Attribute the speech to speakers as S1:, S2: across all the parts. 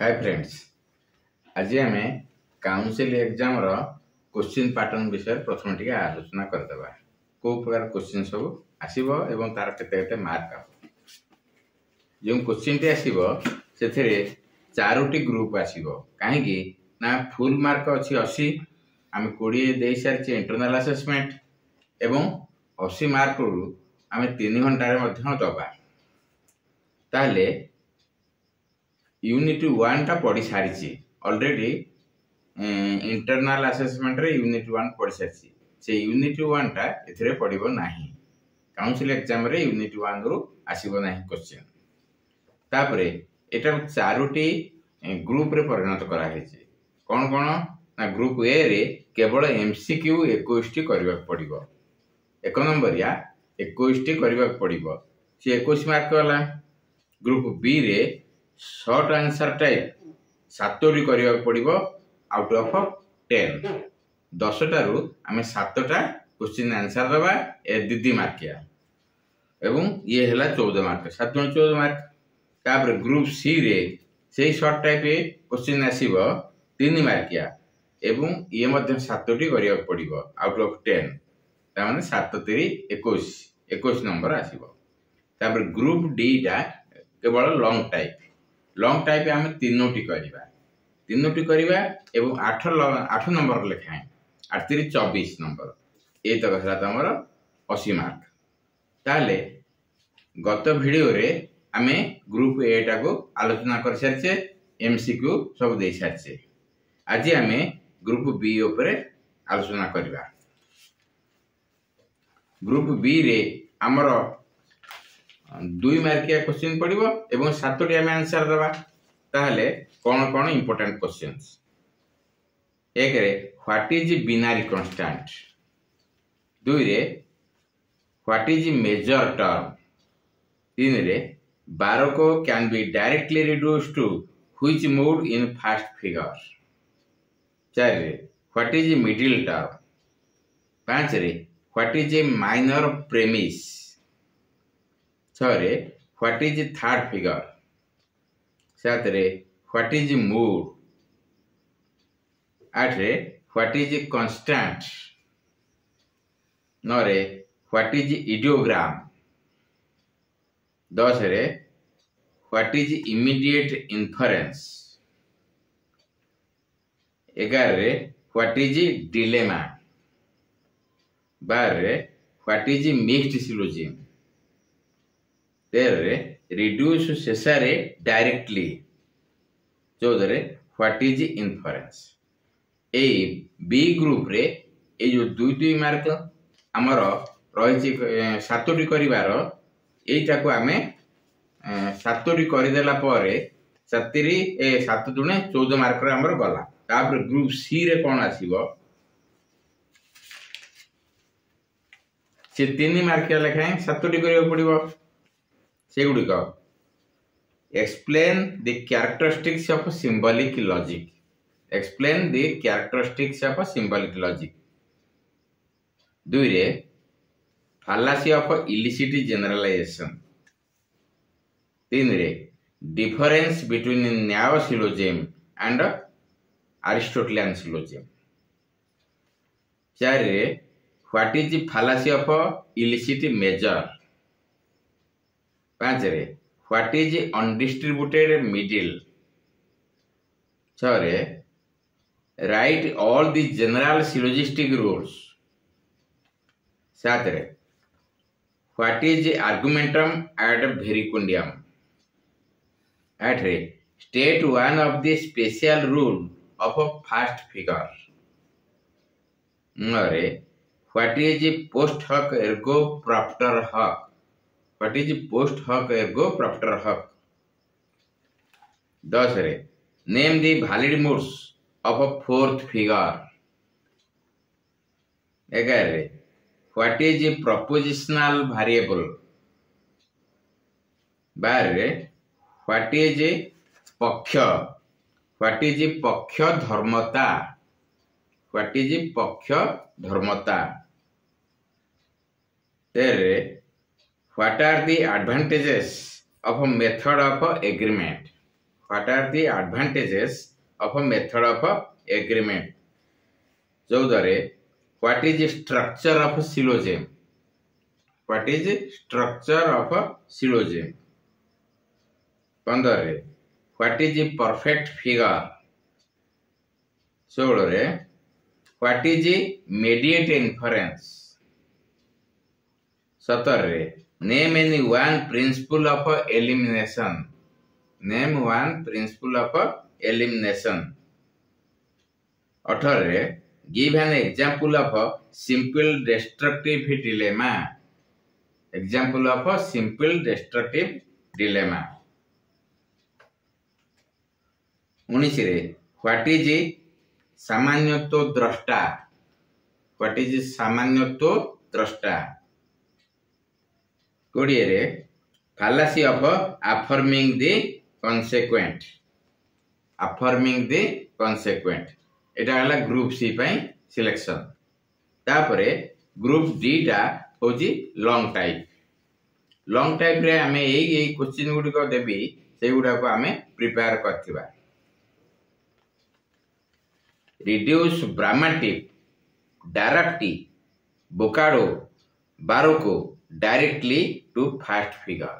S1: Hi friends, आज आम council exam रो question pattern विषय प्रथम टी आलोचना करदेबा। को प्रकार क्वेश्चन सब आसीबो एवं तार केते केते मार्क आबो। जो क्वेश्चन टी आसीबो सेथिरे चारोटी ग्रुप आसीबो। काहे कि ना फुल मार्क अछि 80, आम 20 देई सारचे इंटरनल असेसमेंट एवं 80 मार्क रु आम 3 घंटा रे मध्य दबा। ताले यूनिट 1 टा पढ़ी सारी ऑलरेडी। इंटरनल असेसमेंट रे यूनिट 1 पढ़ी सारी से यूनिट 1 टा एथिरे पढ़िबो नाही। काउंसिल एग्जाम रे यूनिट 1 रु आसीबो नाही क्वेश्चन। तापरे एटा चारोटी ग्रुप रे परिणत करा हेछि। कोन कोन ना ग्रुप ए रे केवल एमसीक्यू 21 टी करबा पड़िबो। एक नंबर या 21 टी करबा पड़िबो, से 21 मार्क वाला। ग्रुप बी रे शॉर्ट आंसर टाइप 7टी करबा पड़िबो आउट ऑफ 10। 10 टारू आमे 7टा क्वेश्चन आंसर दबा ए दीदी मार्किया एवं ये हला 14 मार्क, 7 14 मार्क। तापर ग्रुप सी रे सेही शॉर्ट टाइप क्वेश्चन आसीबो 3 मार्किया एवं ये मध्य 7टी करबा पड़िबो आउट ऑफ 10। ता माने 7 3 21 नंबर आसीबो। तापर ग्रुप डी टा केवल लॉन्ग टाइप आम 3टी करवा एवं 8 नंबर लेखाएं 8 3 24 नंबर। ये तक है तुम 80 मार्क। ताले गत वीडियो रे आमे ग्रुप ए टा को आलोचना कर सारचे, एमसीक्यू सब दे सारचे। आज आमे ग्रुप बी ऊपर आलोचना करबा। ग्रुप बी रे हमर 2 मार्किया क्वेश्चन पड़िबो एवं 7टी आमे आंसर दबा। ताहले कोन कोन इंपोर्टेंट क्वेश्चंस। एक रे व्हाट इज बिनारी कांस्टेंट। 2 रे व्हाट इज मेजर टर्म। 3 रे 12 को can be directly reduced to which mode in first figure. 4 रे व्हाट इज मिडिल टर्म। 5 रे what is a minor premise. 6 रे व्हाट इज थर्ड फिगर। 7 रे what is mood. 8 रे what is constant. 9 रे what is इडियोग्राम। 10 रे what is immediate inference. 11 रे what is dilemma. 12 रे what is mixed syllogism. 13 रे reduce सेसारे directly. 14 रे what is inference. A B group रे A जो 2 मार्क हमर रहिछि 7टी करिवार, एटा को आमे 7टी करि देला परे 7 दुने 14 मार्क रे हमर गला। तापर ग्रुप सी रे कोन आसीबो से 3 मार्क लेखाएं 7टी करियो पड़िबो। से गुडी को explain the characteristics of symbolic logic. Explain the characteristics of symbolic logic. 2 रे fallacy of illicit generalization. 3 रे difference between neo syllogism and Aristotelian syllogism. 4 रे what is the fallacy of illicit measure. 5 रे what is undistributed middle. 6 रे write all the general syllogistic rules. 7 रे what is argumentum ad verecundiam. 8 रे state one of the special rule of a first figure. 9 रे what is post hoc ergo propter hoc. What is post hoc ergo propter hoc. 10 रे name the valid modes of a fourth figure. 11 रे what is propositional variable. 12 रे what is पक्ष. What is पक्ष धर्मता. What is पक्ष धर्मता. 13 रे what are the advantages of a method of agreement. What are the advantages of a method of agreement 14 what is structure of syllogism what is structure of syllogism 15 what is perfect figure 16 what is mediate inference 17 name any one principle of elimination name one principle of elimination 18 give an example of simple destructive dilemma example of simple destructive dilemma 19 what is सामान्यत्व द्रष्टा what is सामान्यत्व द्रष्टा 20 फालासी of affirming the consequent affirming the consequent एटा हला group C पई selection तापरे group D टा होजी long type रे हमें एई क्वेश्चन गुडी को देबी से गुडा को हमें प्रिपेयर करथिबा reduce Bramantip directly Bocardo Baroco directly to first figure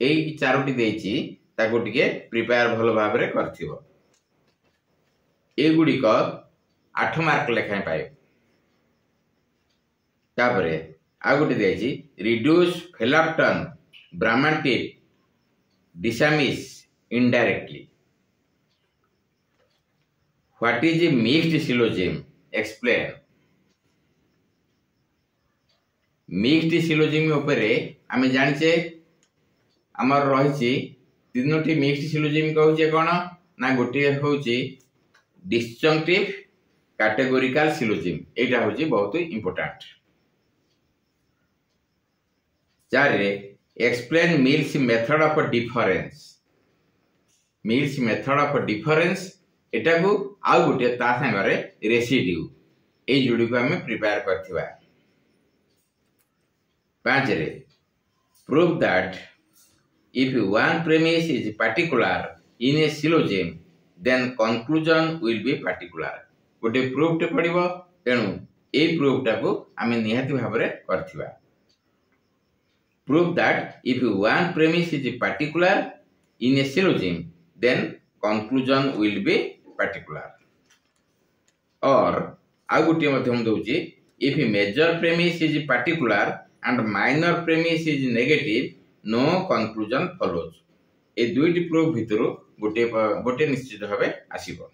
S1: एई चारोटी देछि ताको टिके प्रिपेयर भलो भाव रे करथिबो ए गुडी को 8 मार्क लेखाय पाए तापरे आ गुडी देछि reduce Felapton Bramantip Disamis indirectly what is mixed syllogism explain mixed syllogism उपरे आमे जानिचे हमर रहिछि तीनोटी मिक्स्ड सिलोजिम कहउचे कोन ना गोटे होउची डिस्जंक्टिव कैटेगोरिकल सिलोजिम एटा होउची बहुत important 4 explain mills method of difference एटा को आ गोटे ता संगरे रेसिड्यू ए जोडी को हमें प्रिपेयर करथिबा 5 prove that if one premise is particular in a syllogism then conclusion will be particular गोटे प्रूफ टे पड़िबो तेनु ए प्रूफ टा को हमें निहाती भाबरे करथिबा prove that if one premise is particular in a syllogism then conclusion will be particular or आ गोटे मध्यम दोची if a major premise is particular and minor premise is negative no conclusion follows ए दुईटी proof भितरु गोटे निश्चित भाबे आसीबो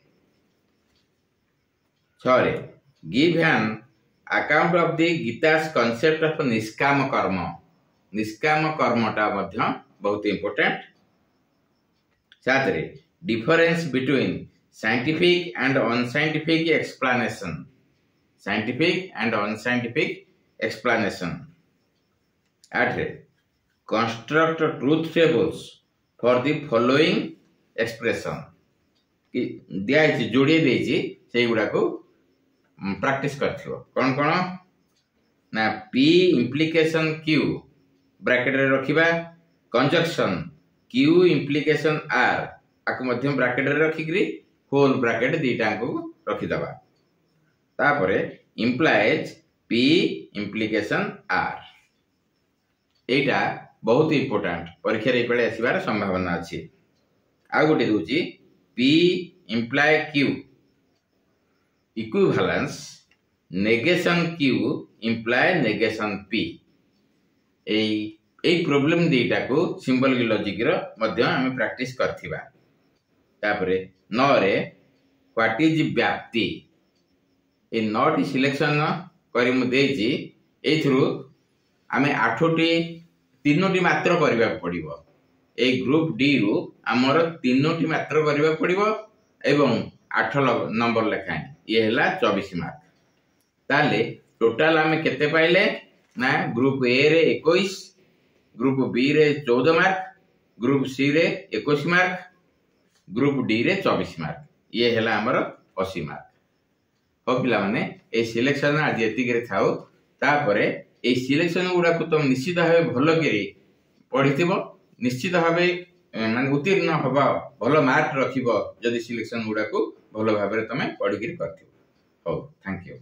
S1: 6 give an account of the Gita's concept of निष्काम कर्मटा मध्य बहुत important 7 difference between scientific and unscientific explanation 8 construct truth tables for the following expression कि दिया है जोड़ी देछि सेही गुडा को प्रैक्टिस करथियो कोन ना p implication q ब्रैकेट रे रखिबा कंजक्शन q implication r आको मध्यम ब्रैकेट रे रखिकरी होल ब्रैकेट दीटा को रखि दबा तापरे implies p implication r एटा बहुत इंपोर्टेंट परीक्षा रे पळे आसीबार संभावना अछि आ गोटे दोची p imply q equivalence negation q imply negation p ए प्रॉब्लम देटा को सिंबल लॉजिक रो मध्य हम प्रैक्टिस करथिबा तापरे 9 रे व्हाट इज व्याप्ति ए नॉट सिलेक्शन करि मु देछि एथ्रु आमे 8टी तीनोटी मात्र करबा पड़िबो ए ग्रुप डी रु हमर तीनोटी मात्र करबा पड़िबो एवं 8 नंबर लेखाय ये हला 24 मार्क ताले टोटल हमें केते पाइले ना ग्रुप ए रे 21 ग्रुप बी रे 14 मार्क ग्रुप सी रे 21 मार्क ग्रुप डी रे 24 मार्क ये हला हमर 80 मार्क हो पिला माने ए सिलेक्शन आज एति करे थाओ तापरे ए सिलेक्शन गुडा को तुम निश्चित भाव भल करी पढ़िथिबो निश्चित भाव ମାନେ उत्तीर्ण हवा भल मार्क रखिब जदि सिलेक्शन गुडा को भल भाव में तुम पढ़ी कर। Thank you.